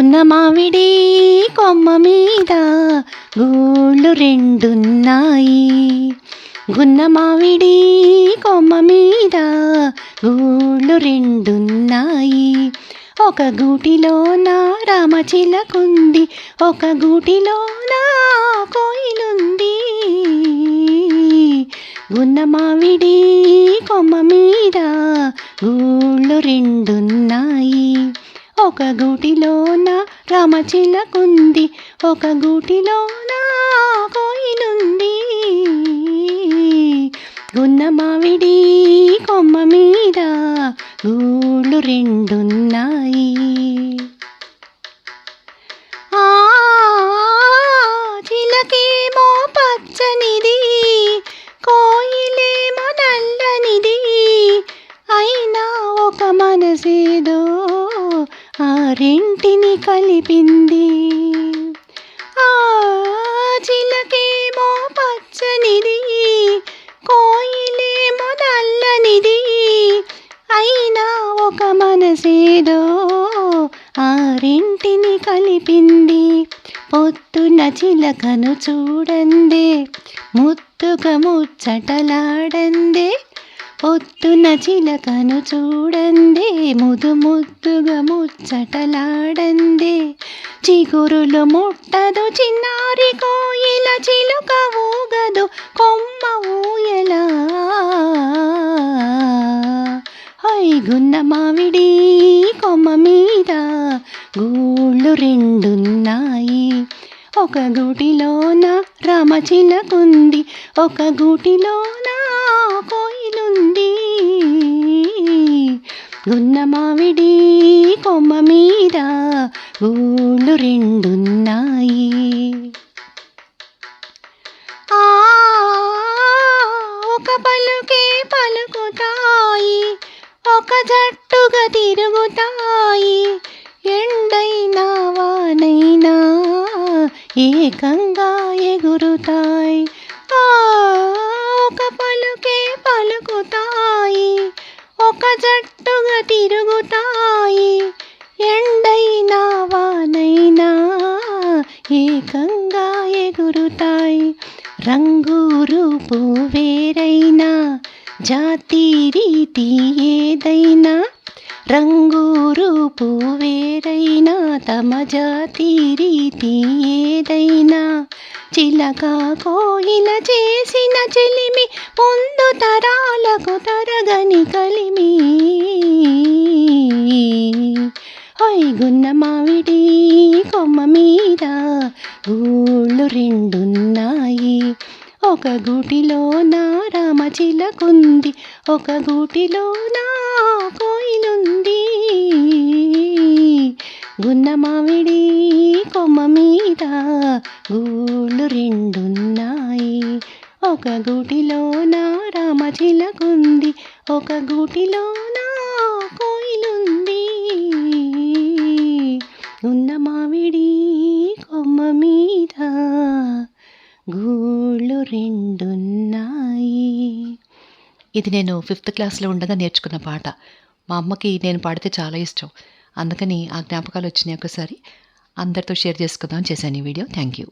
గున్న మామిడి కొమ్మ మీద గూళ్ళు రెండున్నాయి. గున్న మామిడి కొమ్మ మీద గూళ్ళు రెండున్నాయి. ఒక గూటిలోన రామచిలకుంది, ఒక గూటిలోన కోయిలుంది. గున్న మామిడి కొమ్మ మీద గూళ్ళు రెండున్నాయి. ఒక గూటిలోన రామచిలకుంది, ఒక గూటిలోన కోయిలుంది. గున్న మామిడి కొమ్మ మీద గూళ్ళు రెండున్నాయి. ఆ చిలకేమో పచ్చనిది, కోయిలేమో నల్లనిది. అయినా ఒక మనసేదో ఆ రెంటిని కలిపింది. ఆ చిలకేమో పచ్చనిది, కోయిలేమో నల్లనిది. అయినా ఒక మనసేదో ఆ రెంటిని కలిపింది. పొద్దున చిలకను చూడందే, ముద్దుగా ముచ్చటలాడందే. పొద్దున చిలకను చూడందే, ముద్దుగా ముచ్చటలాడందే. చిగురులు ముట్టదు చిన్నారి కోయిల, చిలుక ఊగదు కొమ్మ ఊయల. గున్న మామిడి కొమ్మ మీద గూళ్ళు రెండున్నాయి. ఒక గూటిలోన రామచిలకుంది, ఒక గూటిలోన కోయిలుంది. గున్న మామిడి కొమ్మ మీద గూళ్ళు రెండున్నాయి. ఒక పలుకే పలుకుతాయి, ఒక జట్టుగా తిరుగుతాయి. ఎండైనా వానైనా ఏకంగా ఎగురుతాయి. ఒక పలుకే పలుకుతాయి, ఒక జట్టుగా తిరుగుతాయి. ఎండైనా వానైనా ఏకంగా ఎగురుతాయి. రంగు రూపు వేరైనా, జాతి రీతి ఏదైనా. రంగు రూపు వేరైనా, తమ జాతి రీతి ఏదైనా. చిలక కోయిల చేసిన చెలిమి, ముందు తరాలకు తరగని కలిమి. గున్న మామిడి కొమ్మ మీద గూళ్ళు రెండున్నాయి. ఒక గూటిలోన రామచిలకుంది, ఒక గూటిలోన కోయిలుంది. గున్న మామిడి కొమ్మ మీద గూళ్ళు రెండున్నాయి. ఒక గూటిలోన రామచిలకుంది, ఒక గూటిలోన కోయిలుంది. గున్న మామిడి కొమ్మ మీద గూళ్ళు రెండున్నాయి. ఇది నేను 5th క్లాస్లో ఉండగా నేర్చుకున్న పాట. మా అమ్మకి నేను పాడితే చాలా ఇష్టం. అందుకని ఆ జ్ఞాపకాలు వచ్చినాయి. ఒకసారి అందరితో షేర్ చేసుకుందాం చేశాను ఈ వీడియో. Thank you.